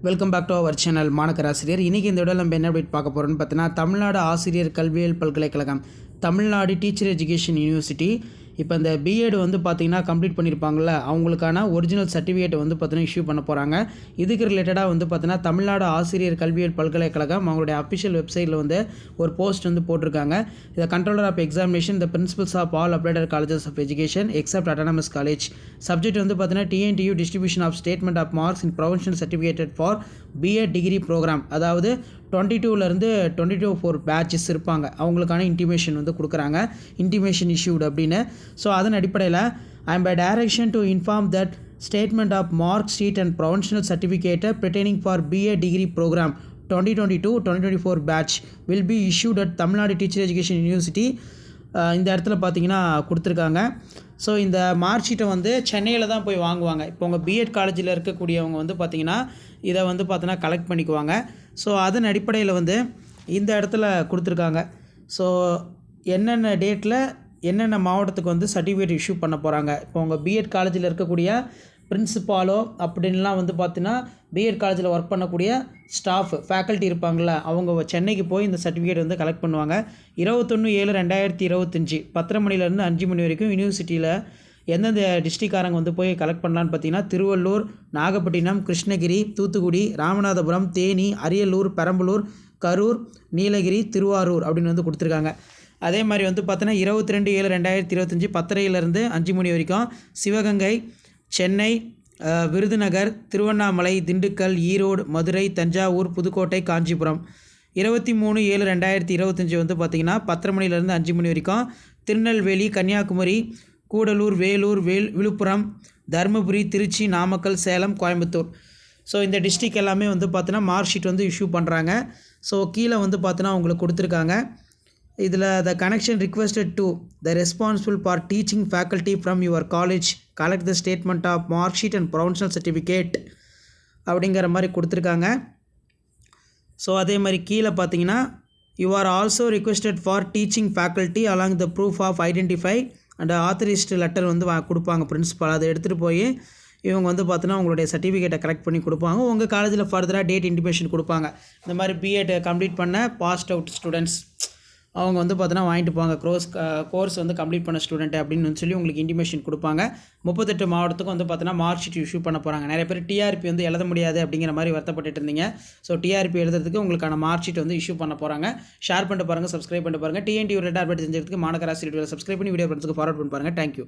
Welcome back to our channel மாணக்கர் ஆசிரியர். இன்றைக்கி இந்த வீடியோவில் நம்ம என்ன அப்டேட் பார்க்க போகிறோம்னு பார்த்தீங்கன்னா, தமிழ்நாடு ஆசிரியர் கல்வியியல் பல்கலைக்கழகம், தமிழ்நாடு டீச்சர் எஜுகேஷன் யூனிவர்சிட்டி இப்போ இந்த பிஎட் வந்து பார்த்திங்கன்னா கம்ப்ளீட் பண்ணியிருப்பாங்கள்ல, அவங்களுக்கான ஒரிஜினல் சர்டிஃபிகேட் வந்து பார்த்தீங்கன்னா இஷ்யூ பண்ண போகிறாங்க. இதுக்கு ரிலேட்டடாக வந்து பார்த்தீங்கன்னா தமிழ்நாடு ஆசிரியர் கல்வியியல் பல்கலைக்கழகம் அவங்களுடைய அஃபிஷியல் வெப்சைட்டில் வந்து ஒரு போஸ்ட் வந்து போட்டிருக்காங்க. இதை controller of examination the principals of all applied colleges of education except autonomous college. Subject வந்து பார்த்தீங்கன்னா TNTU distribution of statement of marks in provincial certificated for BEd degree program. அதாவது 22லேருந்து 22 பேட்சஸ் இருப்பாங்க, அவங்களுக்கான இன்டிமேஷன் வந்து கொடுக்குறாங்க, இன்டிமேஷன் இஷ்யூடு அப்படின்னு. So அதன் அடிப்படையில் I am by direction to inform that statement of mark sheet and provincial certificate pertaining for BA degree program 2022-2024 batch will be issued at Tamil Nadu teacher education university. இந்த இடத்துல பார்த்தீங்கன்னா கொடுத்துருக்காங்க. So இந்த mark ஷீட்டை வந்து சென்னையில் தான் போய் வாங்குவாங்க. இப்போ உங்கள் பிஎட் காலேஜில் இருக்கக்கூடியவங்க வந்து பார்த்திங்கன்னா இதை வந்து பார்த்தீங்கன்னா கலெக்ட் பண்ணிக்குவாங்க. ஸோ அதன் அடிப்படையில் வந்து இந்த இடத்துல கொடுத்துருக்காங்க. ஸோ என்னென்ன டேட்டில் என்னென்ன மாவட்டத்துக்கு வந்து சர்டிஃபிகேட் இஷ்யூ பண்ண போகிறாங்க. இப்போ உங்கள் பிஎட் காலேஜில் இருக்கக்கூடிய பிரின்சிபாலோ அப்படின்லாம் வந்து பார்த்தீங்கன்னா பிஎட் காலேஜில் ஒர்க் பண்ணக்கூடிய ஸ்டாஃப் ஃபேக்கல்ட்டி இருப்பாங்கள, அவங்க சென்னைக்கு போய் இந்த சர்டிஃபிகேட் வந்து கலெக்ட் பண்ணுவாங்க. 21/7/2025 10 மணிலேருந்து 5 மணி வரைக்கும் யூனிவர்சிட்டியில் எந்தெந்த டிஸ்ட்ரிக்ட்காரங்க வந்து போய் கலெக்ட் பண்ணலான்னு பார்த்தீங்கன்னா திருவள்ளூர், நாகப்பட்டினம், கிருஷ்ணகிரி, தூத்துக்குடி, ராமநாதபுரம், தேனி, அரியலூர், பெரம்பலூர், கரூர், நீலகிரி, திருவாரூர் அப்படின்னு வந்து கொடுத்துருக்காங்க. அதே மாதிரி வந்து பார்த்தீங்கன்னா 22/7/2025 10:30 5 மணி வரைக்கும் சிவகங்கை, சென்னை, விருதுநகர், திருவண்ணாமலை, திண்டுக்கல், ஈரோடு, மதுரை, தஞ்சாவூர், புதுக்கோட்டை, காஞ்சிபுரம். 23/7/2025 வந்து பார்த்திங்கன்னா 10 மணிலேருந்து 5 மணி வரைக்கும் திருநெல்வேலி, கன்னியாகுமரி, கூடலூர், வேலூர், விழுப்புரம், தருமபுரி, திருச்சி, நாமக்கல், சேலம், கோயம்புத்தூர். ஸோ இந்த டிஸ்ட்ரிக் எல்லாமே வந்து பார்த்தீங்கன்னா மார்க் ஷீட் வந்து இஷ்யூ பண்ணுறாங்க. ஸோ கீழே வந்து பார்த்தீங்கன்னா அவங்களுக்கு கொடுத்துருக்காங்க. இதில் the connection requested to the responsible for teaching faculty from your college collect the statement of mark sheet and provincial certificate அப்படிங்கிற மாதிரி கொடுத்துருக்காங்க. ஸோ அதே மாதிரி கீழே பார்த்தீங்கன்னா you are also requested for teaching faculty along the proof of identify and authorised letter வந்து கொடுப்பாங்க principal. அதை எடுத்துகிட்டு போய் இவங்க வந்து பார்த்தீங்கன்னா உங்களுடைய சர்டிஃபிகேட்டை கலெக்ட் பண்ணி கொடுப்பாங்க. உங்கள் காலேஜில் ஃபர்தராக டேட் இன்டிமேஷன் கொடுப்பாங்க. இந்த மாதிரி பிஎட் கம்ப்ளீட் பண்ண பாஸ்ட் அவுட் ஸ்டூடெண்ட்ஸ் அவங்க வந்து பார்த்தீங்கன்னா வாங்கிட்டு போவாங்க, கோர்ஸ் வந்து கம்ப்ளீட் பண்ண ஸ்டூடெண்ட் அப்படின்னு சொல்லி உங்களுக்கு இன்டிமேஷன் கொடுப்பாங்க. 38 மாவட்டத்துக்கும் வந்து பார்த்தீங்கன்னா மார்க் ஷீட் இஷ்யூ பண்ண போகிறாங்க. நிறைய பேர் டிஆர்பி வந்து எழுத முடியாது அப்படிங்கிற மாதிரி வருத்தப்பட்டு இருந்தீங்க. ஸோ டிஆர்பி எழுதுறதுக்கு உங்களுக்கான மார்க் ஷீட் வந்து இஷ்யூ பண்ண போகிறாங்க. ஷேர் பண்ணிட்டு பாருங்கள், சப்ஸ்கிரைப் பண்ணிட்டு பாருங்கள். டிஎன்டி ரிலேட்டட் அப்டேட் தெரிஞ்சுக்கிறதுக்கு மாணக்கர் ஆசிரியர் சப்ஸ்கிரைப் பண்ணி வீடியோ பண்ணுறதுக்கு ஃபார்வர்ட் பண்ணி பாருங்கள். தேங்க்யூ.